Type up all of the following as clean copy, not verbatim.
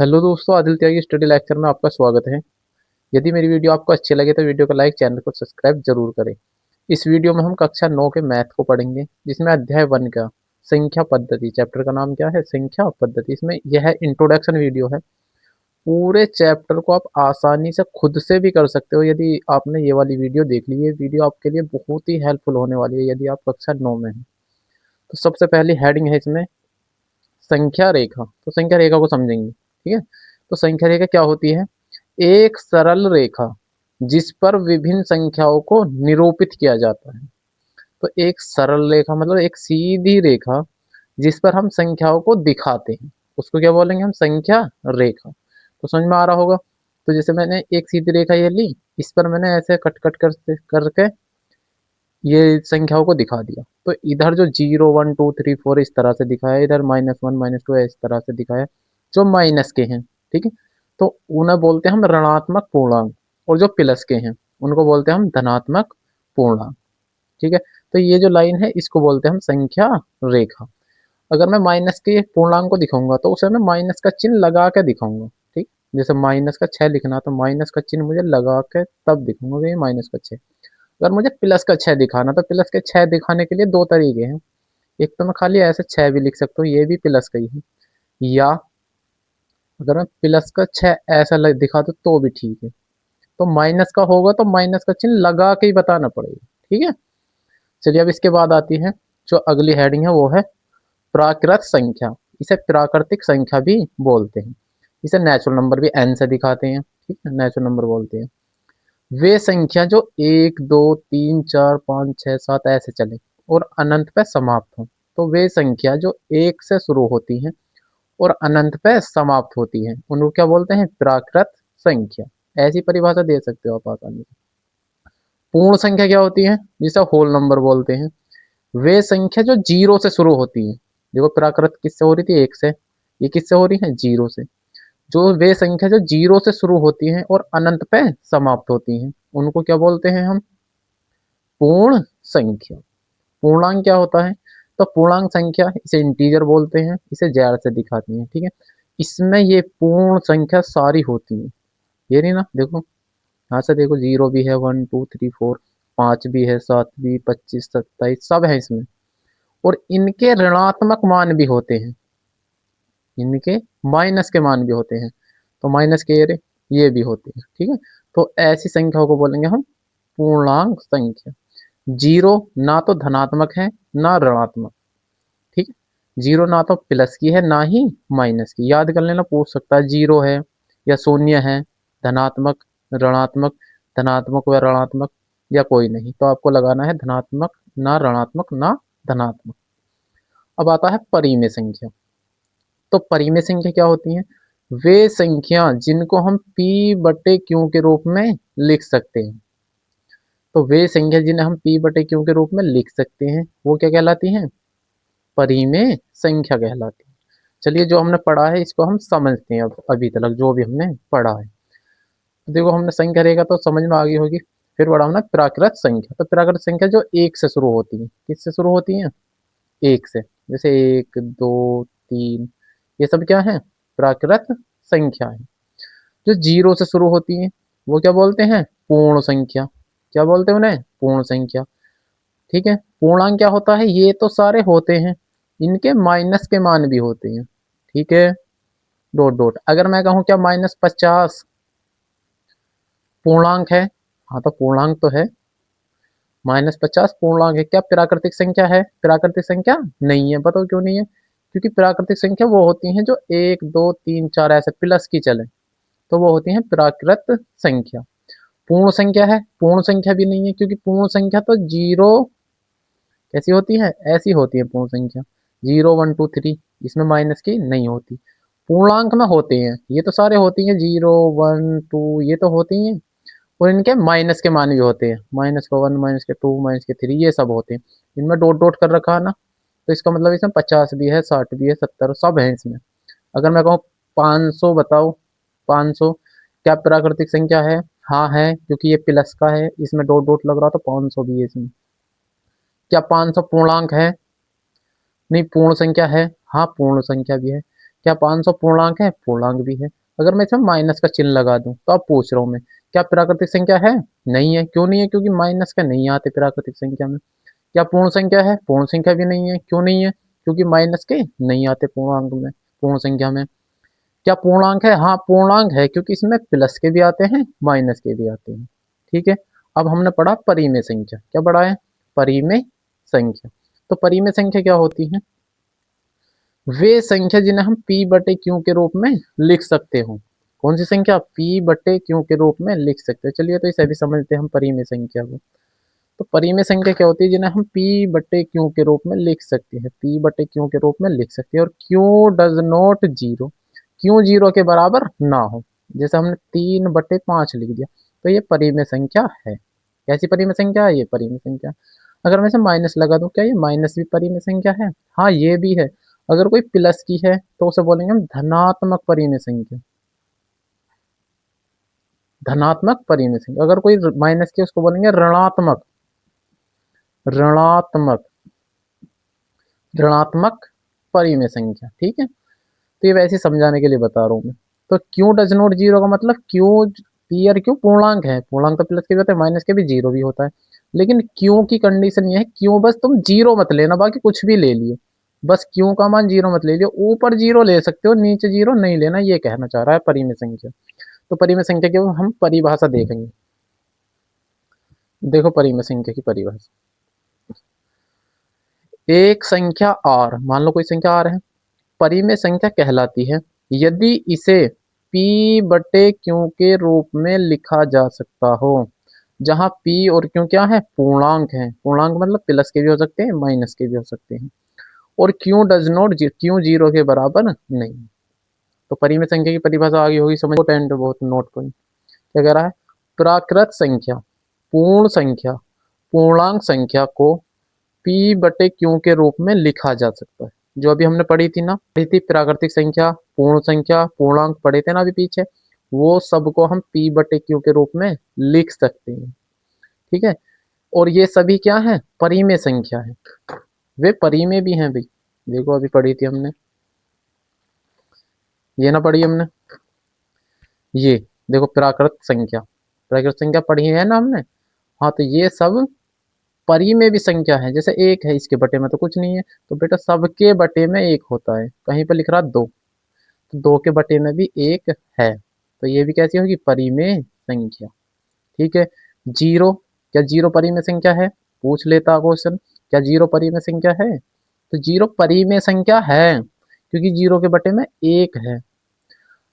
Hello दोस्तों, आदिल त्यागी study lecture में आपका स्वागत है। यदि मेरी वीडियो आपको अच्छी लगे तो वीडियो को लाइक, चैनल को सब्सक्राइब जरूर करें। इस वीडियो में हम कक्षा 9 के मैथ को पढ़ेंगे, जिसमें अध्याय 1 का संख्या पद्धति चैप्टर का नाम क्या है, संख्या पद्धति। इसमें यह इंट्रोडक्शन वीडियो है। पूरे चैप्टर को आप आसानी से खुद से भी कर सकते हो यदि आपने ये वाली वीडियो देख ली। ये वीडियो आपके लिए बहुत ही हेल्पफुल होने वाली है यदि आप कक्षा 9 में हैं। तो सबसे पहली हेडिंग है इसमें संख्या रेखा। तो संख्या रेखा को समझेंगे, ठीक है। तो संख्या रेखा क्या होती है? एक सरल रेखा जिस पर विभिन्न संख्याओं को निरूपित किया जाता है। तो एक सरल रेखा मतलब एक सीधी रेखा जिस पर हम संख्याओं को दिखाते हैं, उसको क्या बोलेंगे हम? संख्या रेखा। तो समझ में आ रहा होगा। तो जैसे मैंने एक सीधी रेखा ये ली, इस पर मैंने ऐसे कट कट करके ये संख्याओं को दिखा दिया। तो इधर जो 0 1 2 3 4 इस तरह से दिखाया, इधर -1 -2 इस तरह से दिखाया, जो माइनस के हैं, ठीक है। तो उन्हें बोलते हैं हम ऋणात्मक पूर्णांक, और जो प्लस के हैं उनको बोलते हैं हम धनात्मक पूर्णांक, ठीक है। तो ये जो लाइन है इसको बोलते हैं हम संख्या रेखा। अगर मैं माइनस के पूर्णांक को दिखाऊंगा तो उसे मैं माइनस का चिन्ह लगा के दिखाऊंगा, ठीक। जैसे -6 लिखना तो माइनस का चिन्ह मुझे लगा के तब दिखाऊंगा कि ये -6। अगर मुझे +6 दिखाना तो +6 दिखाने के लिए दो तरीके हैं। एक तो मैं खाली ऐसे 6 भी लिख सकता हूँ, ये भी प्लस का ही है। या अगर मैं +6 ऐसा दिखा दूँ तो भी ठीक है। तो माइनस का होगा तो माइनस का चिन्ह लगा के ही बताना पड़ेगा, ठीक है। चलिए अब इसके बाद आती है जो अगली हेडिंग है, वो है प्राकृत संख्या। इसे प्राकृतिक संख्या भी बोलते हैं। इसे नेचुरल नंबर भी n से दिखाते हैं, ठीक है, नेचुरल नंबर बोलते हैं। वे संख्या जो 1 2 3 4 5 6 7 ऐसे चले और अनंत पे समाप्त हो, तो वे संख्या जो 1 से शुरू होती हैं और अनंत पे समाप्त होती हैं, उनको क्या बोलते हैं? प्राकृत संख्या। ऐसी परिभाषा दे सकते हो आप आसानी से। पूर्ण संख्या क्या होती है? जिसे होल नंबर बोलते हैं। वे संख्या जो 0 से शुरू होती है। देखो प्राकृत किससे हो रही थी? 1 से। ये किससे हो रही है? 0 से। जो वे संख्या जो 0 से शुरू होती हैं और अनंत पे समाप्त होती हैं, उनको क्या बोलते हैं हम? पूर्ण संख्या। पूर्णांक क्या होता है? तो पूर्णांक संख्या इसे इंटीजर बोलते हैं, इसे जैर से दिखाती हैं, ठीक है। इसमें ये पूर्ण संख्या सारी होती है। ये नहीं ना, देखो यहाँ से देखो, 0 भी है, 1 2 3 4, 5 भी है, 7 भी, 25 27 सब है इसमें। और इनके ऋणात्मक मान भी होते हैं, इनके माइनस के मान भी होते हैं। तो माइनस के ये भी होते हैं, ठीक है। तो ऐसी संख्याओं को बोलेंगे हम पूर्णांक संख्या। 0 ना तो धनात्मक है ना ऋणात्मक, ठीक है। 0 ना तो प्लस की है ना ही माइनस की। याद कर लेना, पूछ सकता है 0 है या शून्य है, धनात्मक, ऋणात्मक, धनात्मक व ऋणात्मक, या कोई नहीं। तो आपको लगाना है धनात्मक ना ऋणात्मक ना धनात्मक। अब आता है परिमेय संख्या। तो परिमेय संख्या क्या होती है? वे संख्या जिनको हम p/q के रूप में लिख सकते हैं। तो वे संख्या जिन्हें हम p/q के रूप में लिख सकते हैं वो क्या कहलाती हैं? परिमेय संख्या कहलाती है। चलिए जो हमने पढ़ा है इसको हम समझते हैं। अब अभी तक जो भी हमने पढ़ा है, तो देखो हमने संख्या रेखा तो समझ में आ गई होगी। फिर पढ़ा हमने प्राकृत संख्या। तो प्राकृत संख्या जो 1 से शुरू होती है, किससे शुरू होती है? 1 से। जैसे 1 2 3, ये सब क्या है? प्राकृत संख्या है। जो 0 से शुरू होती है वो क्या बोलते हैं? पूर्ण संख्या। क्या बोलते हैं उन्हें? पूर्ण संख्या, ठीक है। पूर्णांक क्या होता है? ये तो सारे होते हैं, इनके माइनस के मान भी होते हैं, ठीक है। Dot dot. अगर मैं कहूँ क्या -50 पूर्णांक है? हाँ तो पूर्णांक तो है। -50 पूर्णांक है। क्या प्राकृतिक संख्या है? प्राकृतिक संख्या नहीं है। बताओ क्यों नहीं है? क्योंकि प्राकृतिक संख्या वो होती हैं जो 1 2 3 4 ऐसे प्लस की चले, तो वो होती हैं प्राकृत संख्या। पूर्ण संख्या है? पूर्ण संख्या भी नहीं है, क्योंकि पूर्ण संख्या तो 0 कैसी होती है? ऐसी होती है पूर्ण संख्या। 0 1 2 3, इसमें माइनस की नहीं होती। पूर्णांक में होते हैं, ये तो सारे होती हैं, 0 1 2 ये तो होती हैं। और इनके माइनस के मान भी होते हैं, -1 -2 -3 ये सब होते हैं। इनमें डॉट डॉट कर रखा है ना, तो इसका मतलब इसमें 50 भी है, 60 भी है, 70 सब है इसमें। अगर मैं कहूँ 500 बताओ, 500 क्या प्राकृतिक संख्या है? हाँ है, क्योंकि ये प्लस का है, इसमें डॉट डॉट लग रहा तो 500 भी है इसमें। क्या 500 पूर्णांक है? नहीं, पूर्ण संख्या है। हाँ पूर्ण संख्या भी है। क्या 500 पूर्णांक है? पूर्णांक भी है। अगर मैं इसमें माइनस का चिन्ह लगा दूं तो अब पूछ रहा हूं मैं, क्या प्राकृतिक संख्या है? नहीं है। क्यों नहीं है? क्योंकि माइनस का नहीं आते प्राकृतिक संख्या में। क्या पूर्ण संख्या है? पूर्ण संख्या भी नहीं है। क्यों नहीं है? क्योंकि माइनस के नहीं आते पूर्णांक में, पूर्ण संख्या में। क्या पूर्णांक है? हाँ पूर्णांक है, क्योंकि इसमें प्लस के भी आते हैं माइनस के भी आते हैं। ठीक है। अब हमने पढ़ा परिमेय संख्या। क्या पढ़ा है? परिमेय संख्या। तो परिमेय संख्या क्या होती है? वे संख्या जिन्हें हम p बटे q के रूप में लिख सकते हो। कौन सी संख्या? p बटे q के रूप में लिख सकते हो। चलिए तो इसे भी समझते हैं हम परिमेय संख्या को। तो परिमेय संख्या क्या होती है? जिन्हें हम p बटे q के रूप में लिख सकते हैं, p बटे q के रूप में लिख सकते हैं, और q does not zero, q zero के बराबर ना हो। जैसे हमने 3/5 लिख दिया, तो ये परिमेय संख्या है। कैसी परिमेय संख्या है? ये परिमेय संख्या। अगर मैं इसे माइनस लगा दूं, क्या ये माइनस भी परिमेय संख्या है? हाँ ये भी है। अगर कोई प्लस की है तो उसे बोलेंगे हम धनात्मक परिमेय संख्या। धनात्मक परिमेय संख्या। अगर कोई माइनस की उसको बोलेंगे ऋणात्मक, ऋणात्मक, ऋणात्मक परिमेय संख्या। ठीक है। तो ये वैसे समझाने के लिए बता रहा हूँ मैं। तो क्यों डज नॉट जीरो का मतलब क्यों, पी और क्यों पूर्णांक है, पूर्णांक तो प्लस के भी होते हैं, माइनस के भी जीरो भी होता है। लेकिन क्यों की कंडीशन ये है, क्यों बस तुम जीरो मत लेना, बाकी कुछ भी ले लियो, बस क्यों का मान जीरो मत ले लियो। ऊपर जीरो ले सकते हो, नीचे जीरो नहीं लेना, ये कहना चाह रहा है परिमेय संख्या। तो परिमेय संख्या की हम परिभाषा देखेंगे। देखो परिमेय संख्या की परिभाषा, एक संख्या r, मान लो कोई संख्या r है, परिमेय संख्या कहलाती है यदि इसे p बटे q के रूप में लिखा जा सकता हो, जहां p और q क्या है? पूर्णांक है। पूर्णांक मतलब प्लस के भी हो सकते हैं, माइनस के भी हो सकते हैं। और q does not, q zero के बराबर नहीं। तो परिमेय संख्या की परिभाषा आगे होगी, समझ टेंट बहुत नोट पॉइंट। क्या कह रहा है? प्राकृत संख्या, पूर्ण संख्या, पूर्णांक संख्या को p बटे q के रूप में लिखा जा सकता है। जो अभी हमने पढ़ी थी ना, पढ़ी थी प्राकृतिक संख्या, पूर्ण संख्या, पूर्णांक पढ़े थे ना अभी पीछे, वो सबको हम p बटे q के रूप में लिख सकते हैं। ठीक है। और ये सभी क्या है? परिमेय संख्या है। वे परिमेय भी हैं भाई। देखो अभी पढ़ी थी हमने, ये ना पढ़ी हमने, ये देखो प्राकृत संख्या, प्राकृत संख्या पढ़ी है ना हमने। हाँ तो ये सब परिमेय भी संख्या है। जैसे एक है, इसके बटे में तो कुछ नहीं है, तो बेटा सबके बटे में एक होता है। कहीं पर लिख रहा दो, तो दो के बटे में भी एक है, तो ये भी कैसी होगी? परिमेय संख्या। ठीक है। जीरो, क्या जीरो परिमेय संख्या है? पूछ लेता क्वेश्चन, क्या जीरो परिमेय संख्या है? तो जीरो परिमेय संख्या है, क्योंकि जीरो के बटे में एक है।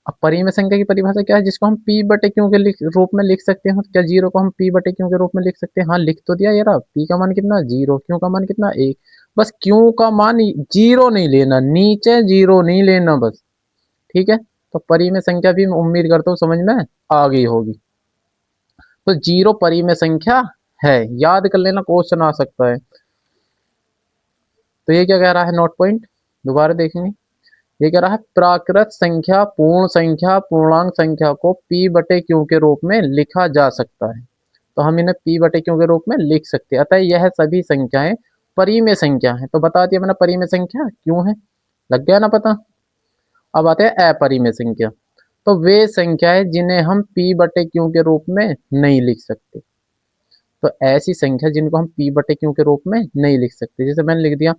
अब परिमेय संख्या की परिभाषा क्या है? जिसको हम p बटे क्यों के रूप में लिख सकते हैं। क्या जीरो को हम p बटे क्यों के रूप में लिख सकते हैं? हाँ लिख तो दिया यार। p का मान कितना? जीरो। क्यों का मान कितना? एक। बस क्यों का मान जीरो नहीं लेना, नीचे जीरो नहीं लेना बस। ठीक है। तो परिमेय संख्या भी मैं उम्मीद करता हूँ समझ में आ गई होगी। तो जीरो परिमेय संख्या है, याद कर लेना, क्वेश्चन आ सकता है। तो ये क्या कह रहा है? नोट पॉइंट दोबारा देखेंगे। ये कह रहा है प्राकृत संख्या, पूर्ण संख्या, पूर्णांक संख्या को p बटे q के रूप में लिखा जा सकता है। तो हम इन्हें p बटे q के रूप में लिख सकते हैं। अतः यह सभी संख्याएं परिमेय संख्या है। तो बता दिया मैंने परिमेय संख्या क्यों है, लग गया ना पता। अब आते हैं अपरिमेय संख्या। तो वे संख्याएं जिन्हें हम p बटे q के रूप में नहीं लिख सकते। तो ऐसी संख्या जिनको हम p बटे q के रूप में नहीं लिख सकते, जैसे मैंने लिख दिया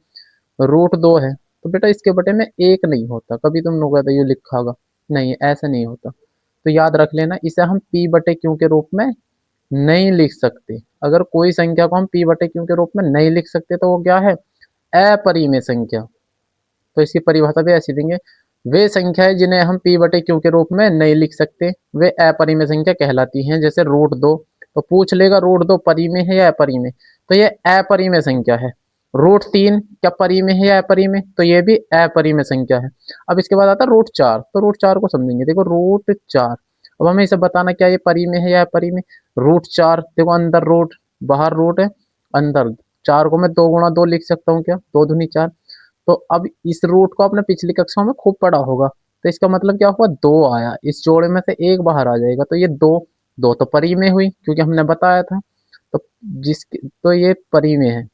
√2 है, तो बेटा इसके बटे में एक नहीं होता। कभी तुम लोग कहते ये लिखा होगा, नहीं ऐसा नहीं होता। तो याद रख लेना, इसे हम p बटे q के रूप में नहीं लिख सकते। अगर कोई संख्या को हम p बटे q के रूप में नहीं लिख सकते तो वो क्या है? अपरिमेय संख्या। तो इसकी परिभाषा भी ऐसी देंगे, वे संख्याएं जिन्हें हम p बटे q के रूप में नहीं लिख सकते वे अपरिमेय संख्या कहलाती हैं। जैसे √2, तो पूछ लेगा √2 परिमेय है या अपरिमेय, तो ये अपरिमेय संख्या है। √3 क्या परिमेय है या अपरिमेय? तो ये भी अपरिमेय संख्या है। अब इसके बाद आता है √4, तो √4 को समझेंगे। देखो √4, अब हमें इसे बताना क्या ये परिमेय है या अपरिमेय। √4 देखो, अंदर रूट बाहर रूट है, अंदर 4 को मैं 2 × 2 लिख सकता हूँ, क्या 2 दूनी 4। तो अब इस रूट को आपने पिछली कक्षा में खूब पढ़ा होगा, तो इसका मतलब क्या हुआ? 2 आया, इस जोड़े में से एक बाहर आ जाएगा, तो ये दो, दो तो परिमेय हुई क्योंकि हमने बताया था। तो तो ये परिमेय है।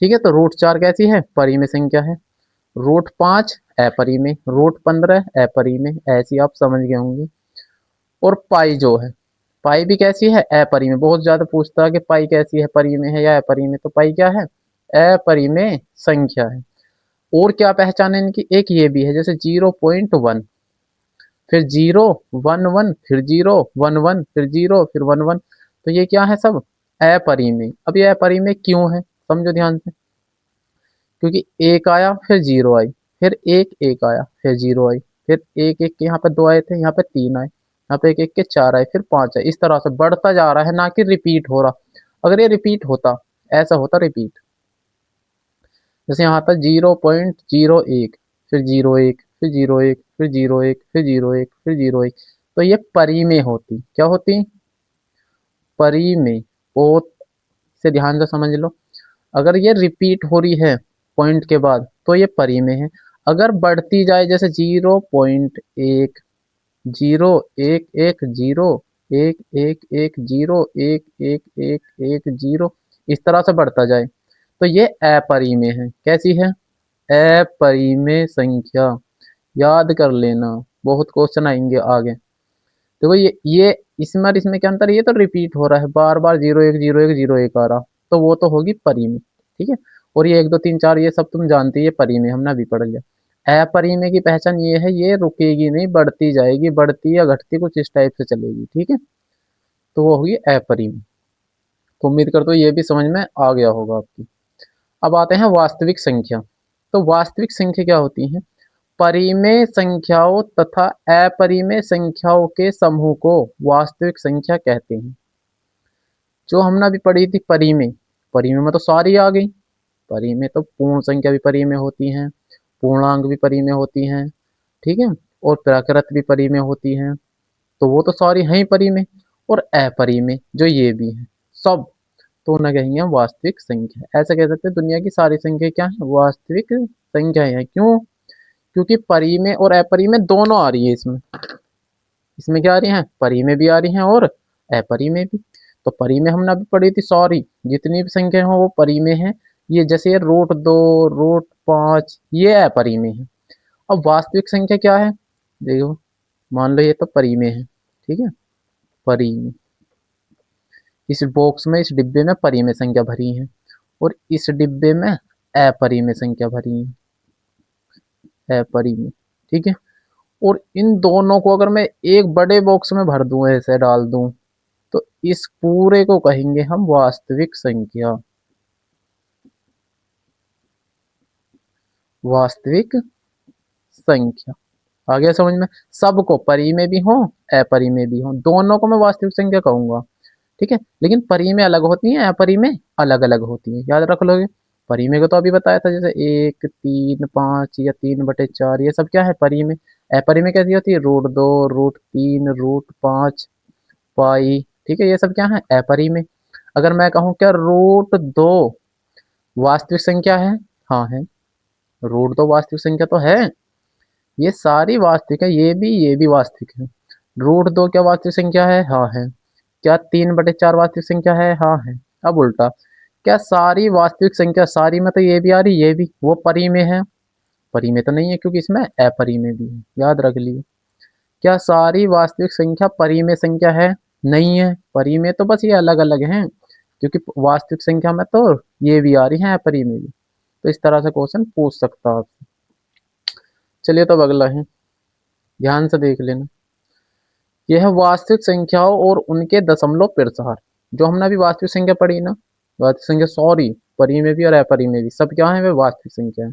ठीक है। तो √4 कैसी है? परिमेय संख्या है। √5 अपरिमेय, √15 अपरिमेय, ऐसी आप समझ गए होंगे। और पाई जो है, पाई भी कैसी है, अपरिमेय। बहुत ज्यादा पूछता है कि पाई कैसी है, परिमेय है या अपरिमेय, तो पाई क्या है, अपरिमेय संख्या है। और क्या पहचान है इनकी, एक ये भी है, जैसे 0.1, फिर 0 1 1, फिर 0 1 1, फिर 0, फिर 1 1, तो ये क्या है, सब अपरिमेय। अब ये अपरिमेय क्यों है, समझो ध्यान से। क्योंकि एक आया, फिर जीरो आई, फिर एक आया, फिर जीरो आई, फिर एक के यहाँ पे दो आए थे, यहाँ पे तीन आए, यहाँ पे एक के चार आए, फिर पांच आए। इस तरह से बढ़ता जा रहा है, ना कि रिपीट हो रहा। अगर ये रिपीट होता, ऐसा होता रिपीट, जैसे यहाँ पर 0.01, फिर 0 1, फिर 0 1, फिर 0 1, फिर 0 1, फिर 0 1, तो ये परिमेय होती, क्या होती, परिमेय। बहुत से ध्यान से समझ लो, अगर ये रिपीट हो रही है पॉइंट के बाद, तो ये परिमेय है। अगर बढ़ती जाए, जैसे 0.1, 0 1 1 0, 1 1 1 0, 1 1 1 1 0, इस तरह से बढ़ता जाए, तो ये अपरिमेय है। कैसी है, अपरिमेय संख्या। याद कर लेना, बहुत क्वेश्चन आएंगे आगे। देखो ये इसमें और इसमें क्या अंतर है, ये तो रिपीट हो रहा है बार बार, 0 1 0 1 0 1 आ रहा, तो वो तो होगी परिमेय, ठीक है। और ये 1 2 3 4 ये सब तुम जानते ही, ये परिमेय हमने अभी पढ़ लिया। अपरिमेय की पहचान ये है, ये रुकेगी नहीं, बढ़ती जाएगी, बढ़ती या घटती कुछ इस टाइप से चलेगी, ठीक है, तो वो होगी अपरिमेय। तो उम्मीद करता हूँ ये भी समझ में आ गया होगा आपकी। अब आते हैं वास्तविक संख्या। तो वास्तविक संख्या क्या होती है, परिमेय संख्याओं तथा अपरिमेय संख्याओं के समूह को वास्तविक संख्या कहते हैं। जो हमने अभी पढ़ी थी परिमेय, परिमेय में तो सारी आ गई। परिमेय तो पूर्ण संख्या भी परिमेय होती हैं, पूर्णांक भी परिमेय होती हैं, ठीक है, और प्राकृत भी परिमेय होती हैं, तो वो तो सारी हैं ही परिमेय। और अपरिमेय जो ये भी है सब, तो उन्हें कहेंगे हम वास्तविक संख्या। ऐसा कह सकते हैं दुनिया की सारी संख्या क्या है, वास्तविक संख्या है। क्यों, क्योंकि परिमेय और अपरिमेय दोनों आ रही है इसमें। इसमें क्या आ रही है, परिमेय भी आ रही है और अपरिमेय भी। तो परिमेय हमने अभी पढ़ी थी, सॉरी जितनी भी संख्या हो वो परिमेय है। ये जैसे ये √2, √5, ये अपरिमेय है। अब वास्तविक संख्या क्या है, देखो, मान लो ये तो परिमेय है, ठीक है, परिमेय। इस बॉक्स में, इस डिब्बे में परिमेय संख्या भरी है, और इस डिब्बे में अपरिमेय संख्या भरी है, अपरिमेय, ठीक है। और इन दोनों को अगर मैं एक बड़े बॉक्स में भर दूं, ऐसे डाल दूं, तो इस पूरे को कहेंगे हम वास्तविक संख्या। वास्तविक संख्या आ गया समझ में। सबको, परिमेय भी हो अपरिमेय भी हो, दोनों को मैं वास्तविक संख्या कहूंगा, ठीक है। लेकिन परिमेय अलग होती है, अपरिमेय अलग अलग होती है, याद रख लोगे। परिमेय को तो अभी बताया था, जैसे 1 3 5 या 3/4, ये सब क्या है, परिमेय। अपरिमेय कैसी होती है, √2, √3, √5, पाई, ठीक है, ये सब क्या है, अपरिमेय। अगर मैं कहूँ क्या √2 वास्तविक संख्या है, हाँ है, √2 वास्तविक संख्या तो है, ये सारी वास्तविक है, ये भी वास्तविक है। √2 क्या वास्तविक संख्या है, हाँ है। क्या 3/4 वास्तविक संख्या है, हाँ है। अब उल्टा, क्या सारी वास्तविक संख्या, सारी में तो ये भी आ रही, ये भी, वो परिमेय है, परिमेय तो नहीं है, क्योंकि इसमें अपरिमेय भी है, याद रख लिए। क्या सारी वास्तविक संख्या परिमेय संख्या है, नहीं है, परिमेय तो बस ये अलग अलग हैं, क्योंकि वास्तविक संख्या में तो ये भी आ रही है अपरिमेय भी। तो इस तरह से क्वेश्चन पूछ सकता है आपसे। चलिए तो अब अगला है, ध्यान से देख लेना। यह वास्तविक संख्याओं और उनके दशमलव प्रसार। जो हमने अभी वास्तविक संख्या पढ़ी ना, वास्तविक संख्या, सॉरी, परिमेय भी और अपरिमेय भी, सब क्या है, वे वास्तविक संख्या है।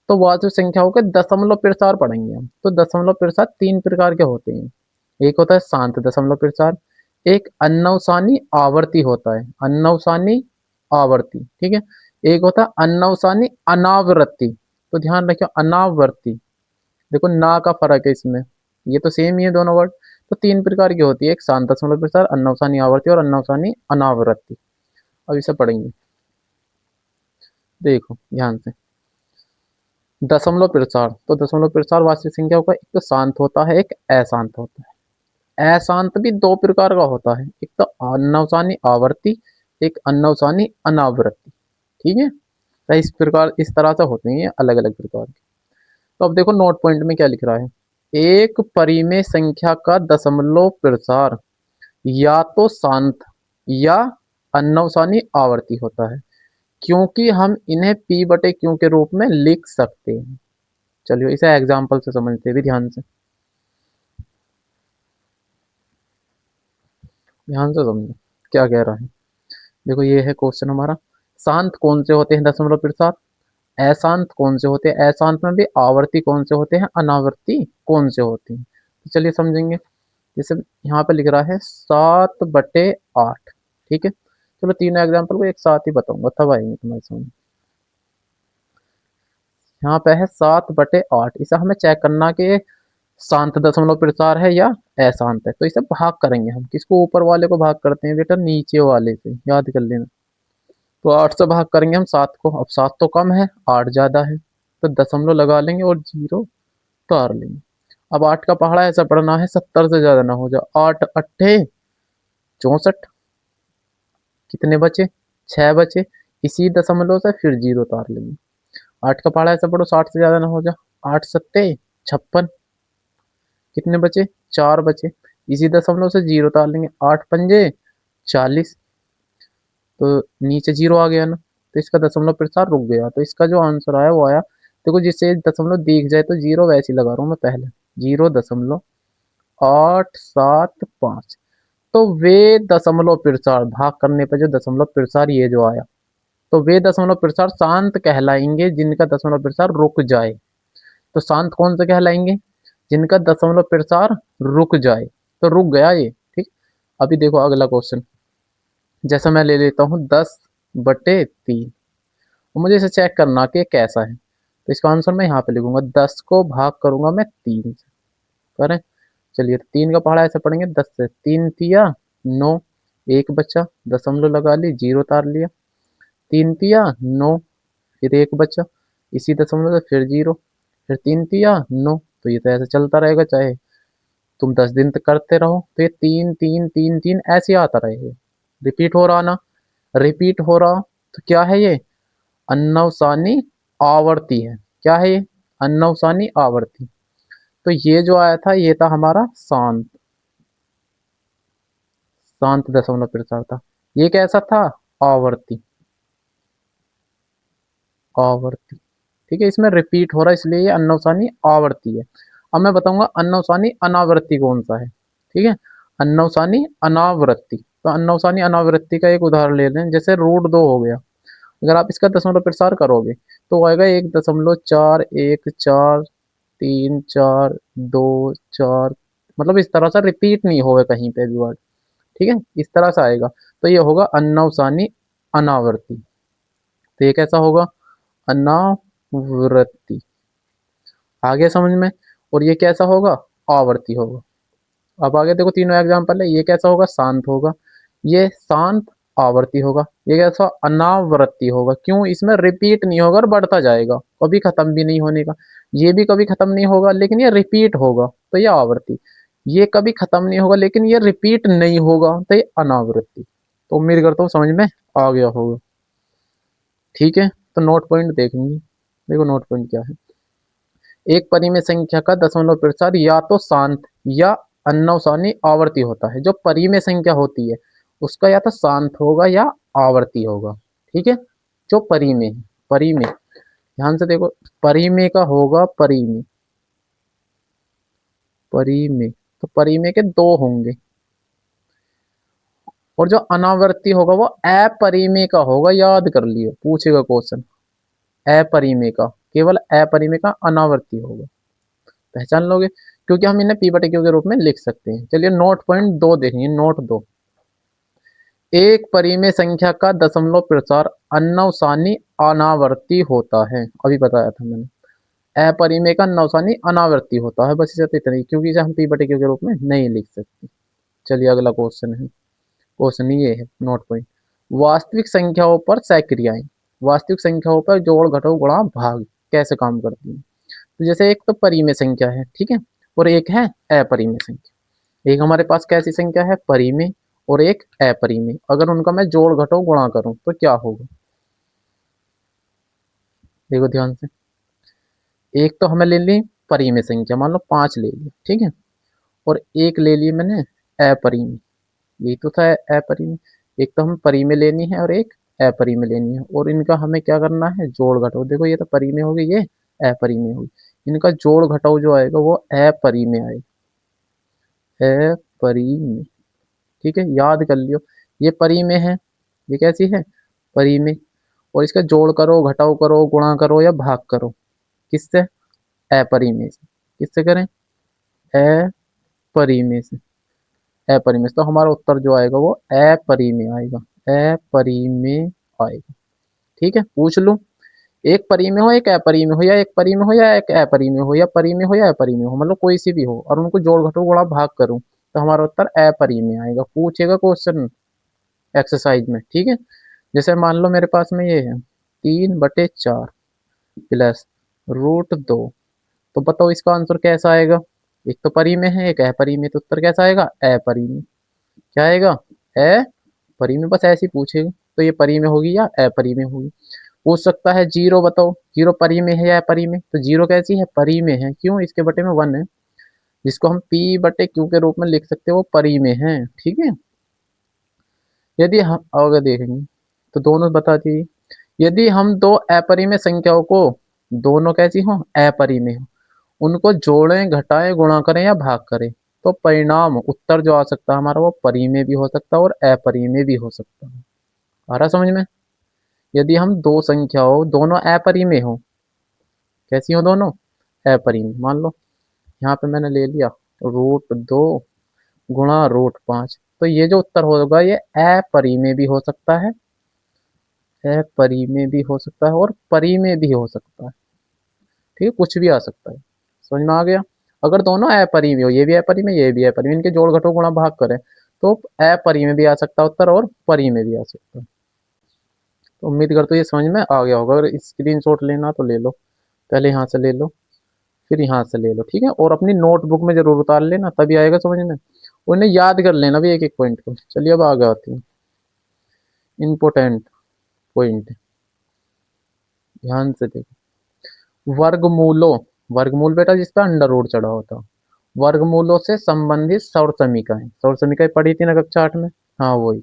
तो वास्तविक संख्याओं के दशमलव प्रसार पढ़ेंगे हम। तो दशमलव प्रसार तीन प्रकार के होते हैं। एक होता है शांत दशमलव प्रसार, एक अन्नवसानी आवर्ती होता है, अन्नवसानी आवर्ती, ठीक है। एक होता है अन्नवसानी अनावृत्ति। तो ध्यान रखियो, अनावृत्ति, देखो ना का फर्क है इसमें, ये तो सेम ही है दोनों वर्ड। तो तीन प्रकार की होती है, एक शांत दशमलव प्रसार, अन्नवसानी आवर्ती और अन्नवसानी अनावृत्ति। अब इसे पढ़ेंगे, देखो ध्यान से। दशमलव प्रसार, तो दशमलव प्रसार वास्तविक संख्याओं का एक तो शांत होता है, एक अशांत होता है। अशांत भी दो प्रकार का होता है, एक तो अन्नवसानी आवर्ती, एक अन्नवसानी अनावृत्ति, ठीक है। तो इस प्रकार, इस तरह से होते हैं अलग अलग प्रकार के। तो अब देखो नोट पॉइंट में क्या लिख रहा है, एक परिमेय संख्या का दशमलव प्रसार या तो शांत या अन्नवसानी आवर्ती होता है, क्योंकि हम इन्हें p बटे q के रूप में लिख सकते हैं। चलिए इसे एग्जाम्पल से समझते हैं भी ध्यान से, ध्यान से समझो क्या कह रहा है। देखो ये है क्वेश्चन हमारा, शांत कौन से होते हैं दशमलव प्रसार, अशांत कौन से होते हैं, अशांत में भी आवर्ती कौन से होते हैं, अनावर्ती कौन से होते हैं। तो चलिए समझेंगे। जैसे यहाँ पे लिख रहा है 7/8, ठीक है। चलो तीनों एग्जाम्पल को एक साथ ही बताऊंगा तब आएंगे तुम्हारे समझ। यहाँ पे है 7/8, इसे हमें चेक करना कि ये शांत दशमलव प्रसार है या अशांत है। तो इसे भाग करेंगे हम, किसको, ऊपर वाले को भाग करते हैं बेटा नीचे वाले से, याद कर लेना। तो 8 से भाग करेंगे हम 7 को, अब 7 तो कम है 8 ज्यादा है, तो दशमलव लगा लेंगे और 0 उतार लेंगे। अब 8 का पहाड़ा ऐसा पढ़ना है 70 से ज्यादा ना हो जाए। 8 अट्ठे 64, कितने बचे, 6 बचे। इसी दशमलव से फिर 0 उतार लेंगे। 8 का पहाड़ा ऐसा पढ़ो 60 से ज्यादा ना हो जाए। 8 सत्ते 56, कितने बचे, 4 बचे। इसी दशमलव से 0 उतार लेंगे। 8 पंजे 40, तो नीचे 0 आ गया ना, तो इसका दशमलव प्रसार रुक गया। तो इसका जो आंसर आया वो आया, देखो जिससे दशमलव दिख जाए तो 0 वैसे ही लगा रहा हूँ मैं पहले, 0.875। तो वे दशमलव प्रसार भाग करने पर जो दशमलव प्रसार ये जो आया, तो वे दशमलव प्रसार शांत कहलाएंगे जिनका दशमलव प्रसार रुक जाए। तो शांत कौन से कहलाएंगे, जिनका दशमलव प्रसार रुक जाए, तो रुक गया ये, ठीक। अभी देखो अगला क्वेश्चन, जैसा मैं ले लेता हूँ 10/3, मुझे इसे चेक करना कि ये कैसा है। तो इसका आंसर मैं यहाँ पे लिखूंगा, 10 को भाग करूंगा मैं 3 से, करें। चलिए 3 का पहाड़ा ऐसे पढ़ेंगे, 10 से 3 तिया 9, एक बचा, दशमलव लगा ली, 0 उतार लिया। 3 तिया 9, फिर एक बचा, इसी दशमलव से फिर 0, फिर 3 तिया 9। तो ये तो ऐसे चलता रहेगा, चाहे तुम 10 दिन तक करते रहो, तो ये 3 3 3 3 ऐसे आता रहेगा, रिपीट हो रहा ना, रिपीट हो रहा। तो क्या है ये, अन्नवसानी आवर्ती है। क्या है ये, अन्नवसानी आवर्ती। तो ये जो आया था ये था हमारा शांत, शांत दशमलव प्रसार था। ये कैसा था, आवर्ती, आवर्ती, ठीक है। इसमें रिपीट हो रहा है इसलिए ये अन्नवसानी आवर्ती है। अब मैं बताऊंगा अन्नवसानी अनावृत्ति कौन सा है, ठीक है। अन्नवसानी अनावृत्ति, तो अन्नवसानी अनावृत्ति का एक उदाहरण ले लें, जैसे √2 हो गया। अगर आप इसका दशमलव प्रसार करोगे तो आएगा 1.414342, मतलब इस तरह से रिपीट नहीं होगा कहीं पे भी वर्ड, ठीक है, इस तरह से आएगा। तो ये होगा अन्नवसानी अनावर्ती। तो ये कैसा होगा, अनावृत्ति, आ गया समझ में। और ये कैसा होगा, आवर्ती होगा। अब आगे देखो तीनों एग्जाम्पल है, ये कैसा होगा, शांत होगा, ये शांत आवर्ती होगा, ये कैसा अनावृत्ति होगा। क्यों, इसमें रिपीट नहीं होगा और बढ़ता जाएगा, कभी खत्म भी नहीं होने का। ये भी कभी खत्म नहीं होगा लेकिन ये रिपीट होगा, तो ये आवर्ती। ये कभी खत्म नहीं होगा लेकिन ये रिपीट नहीं होगा, तो ये अनावृत्ति। तो उम्मीद करता हूँ समझ में आ गया होगा, ठीक है। तो नोट पॉइंट देखेंगे, देखो नोट पॉइंट क्या है। एक परिमेय संख्या का दशमलव प्रसार या तो शांत या अन्नवसानी आवर्ती होता है। जो परिमेय संख्या होती है उसका या तो शांत होगा या आवर्ती होगा, ठीक है। जो परिमेय है, परिमेय, ध्यान से देखो, परिमेय का होगा परिमेय, परिमेय, तो परिमेय के दो होंगे। और जो अनावर्ती होगा वो अपरिमेय का होगा, याद कर लियो, पूछेगा क्वेश्चन। अपरिमेय का, केवल अपरिमेय का अनावर्ती होगा, पहचान लोगे, क्योंकि हम इन्हें p/q के रूप में लिख सकते हैं। चलिए नोट पॉइंट 2 देखेंगे, नोट 2, एक परिमेय संख्या का दशमलव प्रसार अन्नवसानी अनावर्ती होता है, अभी बताया था मैंने। अपरिमेय का अन्नवसानी अनावर्ती होता है, बस इसे तो इतना ही, क्योंकि इसे हम p/q के रूप में नहीं लिख सकते। चलिए अगला क्वेश्चन है, क्वेश्चन ये है नोट पॉइंट, वास्तविक संख्याओं पर सह वास्तविक संख्याओं पर जोड़ घटाव गुणा भाग कैसे काम करती है। तो जैसे एक तो परिमेय संख्या है, ठीक है, और एक है अपरिमेय संख्या। एक हमारे पास कैसी संख्या है, परिमेय, और एक अपरिमेय। अगर उनका मैं जोड़ घटाव गुणा करूं तो क्या होगा, देखो ध्यान से। एक तो हमें ले ली परिमेय संख्या, मान लो 5 ले ली, ठीक है, और एक ले ली मैंने अपरिमेय, यही तो था अपरिमेय। एक तो हमें परिमेय लेनी है और एक अपरिमेय लेनी है, और इनका हमें क्या करना है, जोड़ घटाओ। देखो ये तो परिमेय हो गई, ये अपरिमेय होगी, इनका जोड़ घटाओ जो आएगा वो अपरिमेय आएगा, अपरिमेय। ठीक है, याद कर लियो, ये परिमेय है, ये कैसी है, परिमेय। और इसका जोड़ करो, घटाओ करो, गुणा करो या भाग करो, किससे, अपरिमेय से। किससे करें, अपरिमेय से, अपरिमेय से। तो हमारा उत्तर जो आएगा वो अपरिमेय आएगा, अपरिमेय आएगा। ठीक है, पूछ लूं, एक परिमेय हो, एक अपरिमेय हो, या एक परिमेय हो या एक अपरिमेय हो, या परिमेय हो या अपरिमेय हो, मतलब कोई सी भी हो, और उनको जोड़ घटाओ गुणा भाग करूं, तो हमारा उत्तर अपरिमेय आएगा। पूछेगा क्वेश्चन एक्सरसाइज में, ठीक है। जैसे मान लो मेरे पास में ये है 3/4 प्लस √2, तो बताओ इसका आंसर कैसा आएगा। एक तो परिमेय है, एक अपरिमेय, तो उत्तर कैसा आएगा, अपरिमेय। क्या आएगा, अपरिमेय। बस ऐसे ही पूछेगा, तो ये परिमेय होगी या अपरिमेय होगी। पूछ सकता है जीरो, बताओ जीरो परिमेय है या अपरिमेय, तो जीरो कैसी है, परिमेय है। क्यों, इसके बटे में 1 है, जिसको हम P/Q के रूप में लिख सकते हैं, वो परिमेय है। ठीक है, यदि हम आगे देखेंगे तो दोनों बता दीजिए, यदि हम दो अपरिमेय संख्याओं को, दोनों कैसी हो, अपरिमेय हो, उनको जोड़ें, घटाएं, गुणा करें या भाग करें, तो परिणाम उत्तर जो आ सकता है हमारा वो परिमेय भी हो सकता है और अपरिमेय भी हो सकता है। आ रहा समझ में। यदि हम दो संख्याओं, दोनों अपरिमेय हो, कैसी हो दोनों, अपरिमेय। मान लो यहाँ पे मैंने ले लिया √2 गुणा √5, तो ये जो उत्तर होगा ये अपरिमेय भी हो सकता है, अपरिमेय भी हो सकता है और परिमेय भी हो सकता है। ठीक है, कुछ भी आ सकता है। समझ में आ गया। अगर दोनों अपरिमेय हो, ये भी अपरिमेय ये भी अपरिमेय, इनके जोड़ घटाओ गुणा भाग करें, तो अपरिमेय भी आ सकता है उत्तर और परिमेय भी आ सकता है। तो उम्मीद करता हूँ ये समझ में आ गया होगा। अगर स्क्रीनशॉट लेना तो ले लो, पहले यहाँ से ले लो, फिर यहाँ से ले लो, ठीक है। और अपनी नोटबुक में जरूर उतार लेना, तभी आएगा समझ में। उन्हें याद कर लेना भी एक एक पॉइंट को। चलिए अब आगे आती है इम्पोर्टेंट पॉइंट, ध्यान से देखो। वर्गमूलों, वर्गमूल बेटा जिसका अंडर रूट चढ़ा होता, वर्गमूलों से संबंधित सौर समीकरण, सौर समीकरण पढ़ी थी ना कक्षा 8 में, हाँ वही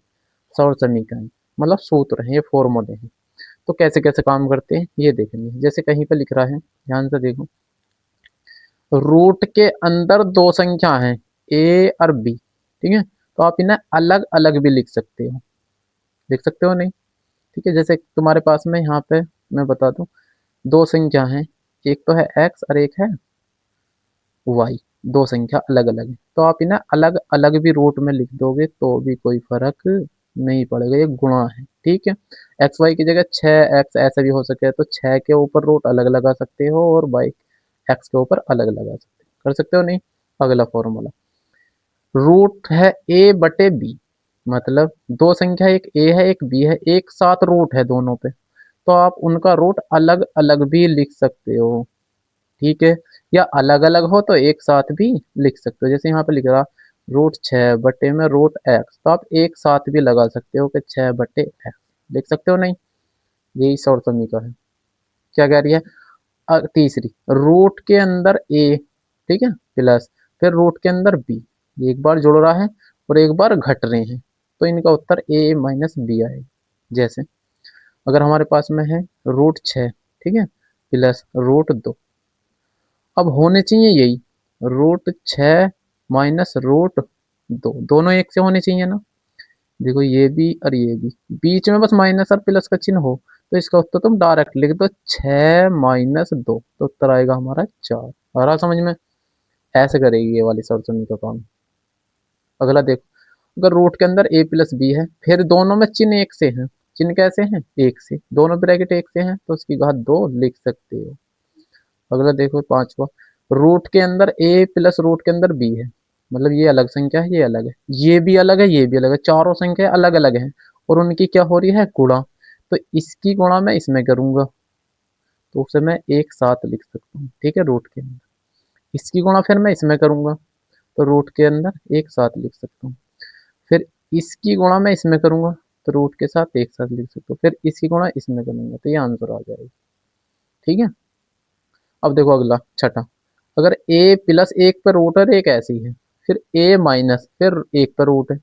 सौर समीकरण, मतलब सूत्र है, ये फॉर्मूले हैं। तो कैसे कैसे काम करते हैं ये देखेंगे। जैसे कहीं पे लिख रहा है, ध्यान से देखो, रूट के अंदर दो संख्या हैं ए और बी, ठीक है, तो आप इन्हें अलग अलग भी लिख सकते हो, लिख सकते हो नहीं, ठीक है। जैसे तुम्हारे पास में यहाँ पे मैं बता दूं, दो संख्या हैं, एक तो है एक्स और एक है वाई, दो संख्या अलग अलग है, तो आप इन्हें अलग अलग भी रूट में लिख दोगे तो भी कोई फर्क नहीं पड़ेगा, ये गुणा है, ठीक है। एक्स वाई की जगह 6x ऐसे भी हो सके, तो 6 के ऊपर रूट अलग लगा सकते हो और वाई एक्स के ऊपर अलग लगा सकते हो, कर सकते हो नहीं। अगला फॉर्मूला, रूट है a/b, मतलब दो संख्या, एक a है एक b है, एक साथ रूट है दोनों पे, तो आप उनका रूट अलग अलग भी लिख सकते हो, ठीक है। या अलग अलग हो तो एक साथ भी लिख सकते हो। जैसे यहाँ पे लिख रहा √6 में √x, तो आप एक साथ भी लगा सकते हो कि 6/x, लिख सकते हो नहीं। यही सौर समीकरण है। क्या कह रही है, तीसरी, रूट के अंदर a, ठीक है, प्लस फिर रूट के अंदर b, एक बार जुड़ रहा है और एक बार घट रहे हैं, तो इनका उत्तर a-b आएगा। जैसे अगर हमारे पास में है √6, ठीक है, प्लस √2, अब होने चाहिए यही √6 माइनस √2, दोनों एक से होने चाहिए ना। देखो ये भी और ये भी, बीच में बस माइनस और प्लस का चिन्ह हो, तो इसका उत्तर तुम डायरेक्ट लिख दो 6-2, तो उत्तर आएगा हमारा 4। आ रहा समझ में। ऐसे करेगी ये वाली सरचनी का काम। अगला देखो, अगर रूट के अंदर a+b है, फिर दोनों में चिन्ह एक से हैं, चिन्ह कैसे हैं, एक से, दोनों ब्रैकेट एक से हैं, तो उसकी घात 2 लिख सकते हो। अगला देखो पांचवा, रूट के ए प्लस रूट के अंदर बी है, मतलब ये अलग संख्या है, ये अलग है, ये भी अलग है, ये भी अलग है, चारों संख्या अलग अलग हैं और उनकी क्या हो रही है, गुणा। तो इसकी गुणा मैं इसमें करूंगा, तो उसे मैं एक साथ लिख सकता हूँ, ठीक है, रूट के अंदर। इसकी गुणा फिर मैं इसमें करूंगा, तो रूट के अंदर एक साथ लिख सकता हूँ। फिर इसकी गुणा मैं इसमें करूंगा, तो रूट के साथ एक साथ लिख सकता हूँ। फिर इसकी गुणा इसमें करूंगा, तो ये आंसर आ जाएगा, ठीक है। अब देखो अगला छठा, अगर a प्लस एक पर रूट है, एक ऐसी है, फिर a माइनस फिर एक पर रूट है,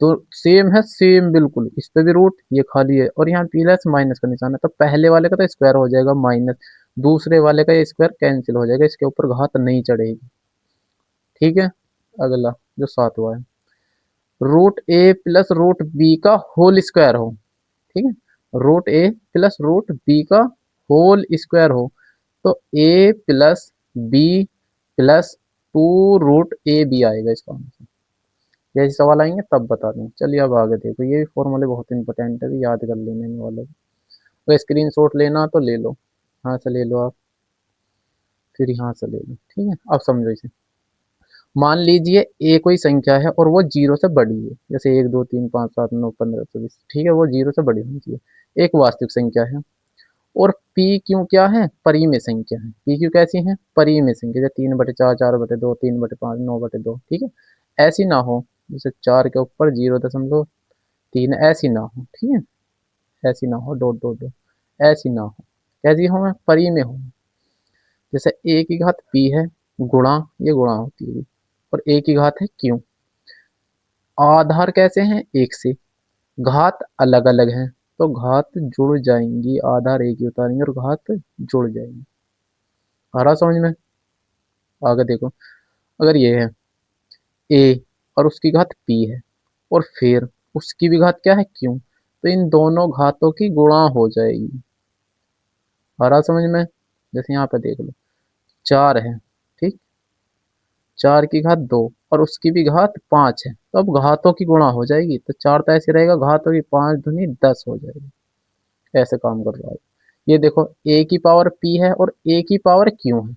तो सेम है, सेम बिल्कुल, इस पे भी रूट, ये खाली है, और यहाँ प्लस माइनस का निशान है, तो पहले वाले का तो स्क्वायर हो जाएगा माइनस, दूसरे वाले का ये स्क्वायर कैंसिल हो जाएगा, इसके ऊपर घात नहीं चढ़ेगी। ठीक है, अगला जो सातवां है, root A plus root B का होल स्क्वायर हो। ठीक है, root A plus root B का होल स्क्वायर हो, तो A plus B plus two root A B आएगा इसका आंसर। जैसे सवाल आएंगे तब बता दें। चलिए अब आगे देखो, ये भी फॉर्मूले बहुत इंपॉर्टेंट है, याद कर लेने इन वालों को। अगर स्क्रीन शॉट लेना तो ले लो, हाँ से ले लो आप, फिर यहाँ से ले लो। ठीक है, अब समझो इसे। मान लीजिए ए कोई संख्या है और वो जीरो से बड़ी है, जैसे 1 2 3 5 7 9 15 24, ठीक है, वो जीरो से बड़ी होनी चाहिए, एक वास्तविक संख्या है। और पी क्यों क्या है, परिमेय संख्या है। पी क्यों कैसी है, परिमेय संख्या, जैसे 3/4, 4/2, 3/5, 9/2, ठीक है। ऐसी ना हो जैसे 4 के ऊपर 0.3, ऐसी ना हो। ठीक है, ऐसी ना हो, डॉट डॉट डॉट, ऐसी ना हो, कैसी हो, परिमेय हो। जैसे ए की घात पी है, गुणा, ये गुणा होती है, और ए की घात है क्यों। आधार कैसे हैं, एक से, घात अलग अलग हैं, तो घात जुड़ जाएंगी, आधार एक ही उतारेंगे और घात जुड़ जाएंगी। आ रहा समझ में। आगे देखो, अगर ये है ए और उसकी घात पी है, और फिर उसकी भी घात क्या है क्यों, तो इन दोनों घातों की गुणा हो जाएगी। आ रहा समझ में। जैसे यहाँ पे देख लो, 4 है, ठीक, 4 की घात 2 और उसकी भी घात 5 है, तो अब घातों की गुणा हो जाएगी, तो 4 तो ऐसे रहेगा, घातों की 5 दूनी 10 हो जाएगी। ऐसे काम कर रहा है। ये देखो, ए की पावर पी है और ए की पावर क्यों है,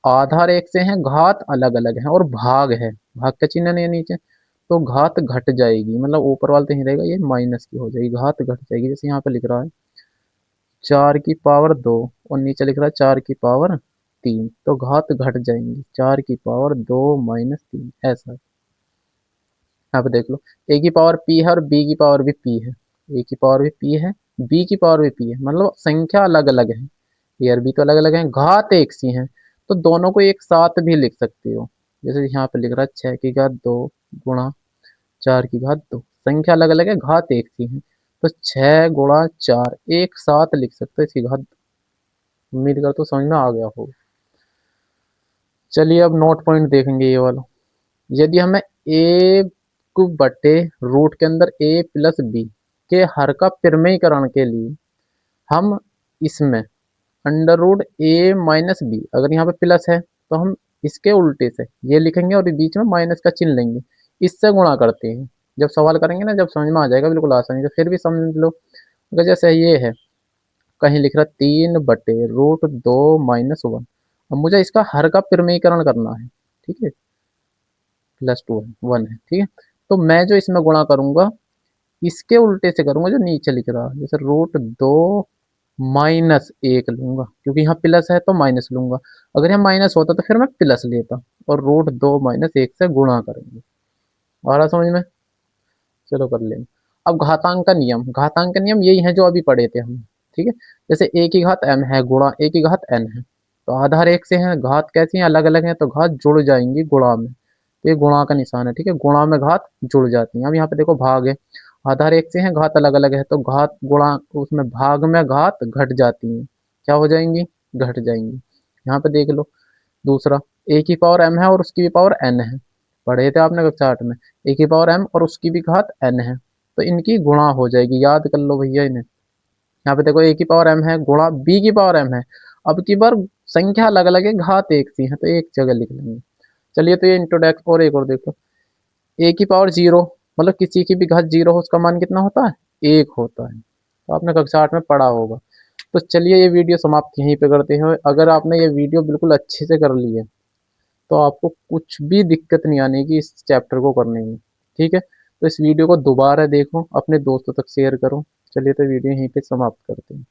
आधार एक से हैं, घात अलग अलग है, और भाग है, भाग का चिन्ह नहीं है नीचे, तो घात घट जाएगी, मतलब ऊपर वाला तो ही रहेगा, ये माइनस की हो जाएगी, घात घट जाएगी। जैसे यहाँ पे लिख रहा है 4 की पावर 2, और नीचे लिख रहा है 4 की पावर 3, तो घात घट जाएंगी, 4 की पावर 2 - 3, ऐसा है। यहाँ पे देख लो, ए की पावर पी है और बी की पावर भी पी है, ए की पावर भी पी है, बी की पावर भी पी है, मतलब संख्या अलग अलग है, ए और बी तो अलग अलग है, घात एक सी है, तो दोनों को एक साथ भी लिख सकते हो। जैसे यहाँ पे लिख रहा है 6 की घात 2 गुणा 4 की घात 2, संख्या अलग अलग है, घात एक सी है, तो 6 × 4 एक साथ लिख सकते हो इसकी घात। उम्मीद करता हूँ समझ में आ गया हो। चलिए अब नोट पॉइंट देखेंगे ये वाला। यदि हमें ए को बटे रूट के अंदर ए प्लस बी के हर का परिमेयकरण के लिए हम इसमें अंडर रूट ए माइनस बी, अगर यहाँ पे प्लस है तो हम इसके उल्टे से ये लिखेंगे और बीच में माइनस का चिन्ह लेंगे, इससे गुणा करते हैं। जब सवाल करेंगे ना, जब समझ में आ जाएगा बिल्कुल आसानी से, फिर भी समझ लो। अगर जैसे ये है, कहीं लिख रहा 3/√2 - 1, अब मुझे इसका हर का परिमेयकरण करना है, ठीक है, +2 है, 1 है, ठीक है, तो मैं जो इसमें गुणा करूंगा इसके उल्टे से करूंगा, जो नीचे लिख रहा है, जैसे √2 - 1 लूंगा, क्योंकि यहाँ प्लस है तो माइनस लूंगा, अगर यहाँ माइनस होता तो फिर मैं प्लस लेता, और √2 - 1 से गुणा करेंगे। आ रहा समझ में। चलो कर लेंगे। अब घातांक का नियम, घातांक का नियम यही है जो अभी पढ़े थे हम, ठीक है। जैसे ए की घात m है गुणा ए की घात n है, तो आधार एक से है, घात कैसी है, अलग अलग है, तो घात जुड़ जाएंगी गुणा में, तो ये गुणा का निशान है, ठीक है, गुणा में घात जुड़ जाती है। अब यहाँ पे देखो भाग है, आधार एक से है, घात अलग अलग है, तो घात गुणा उसमें भाग में घात घट जाती है, क्या हो जाएंगी, घट जाएंगी। यहाँ पे देख लो दूसरा, ए की पावर m है और उसकी भी पावर n है, पढ़े थे आपने कक्षा 8 में, ए की पावर m और उसकी भी घात n है, तो इनकी गुणा हो जाएगी, याद कर लो भैया इन्हें। यहाँ पे देखो ए की पावर m है गुणा बी की पावर m है, अब की बार संख्या अलग अलग है, घात एक सी है, तो एक जगह लिख लेंगे। चलिए, तो ये इंट्रोडक्ट, और एक और देखो, ए की पावर 0, मतलब किसी की भी घात 0 हो उसका मान कितना होता है, 1 होता है, तो आपने कक्षा 8 में पढ़ा होगा। तो चलिए ये वीडियो समाप्त यहीं पे करते हैं। अगर आपने ये वीडियो बिल्कुल अच्छे से कर ली है तो आपको कुछ भी दिक्कत नहीं आने की इस चैप्टर को करने में, ठीक है। तो इस वीडियो को दोबारा देखो, अपने दोस्तों तक शेयर करो। चलिए, तो वीडियो यहीं पे समाप्त करते हैं।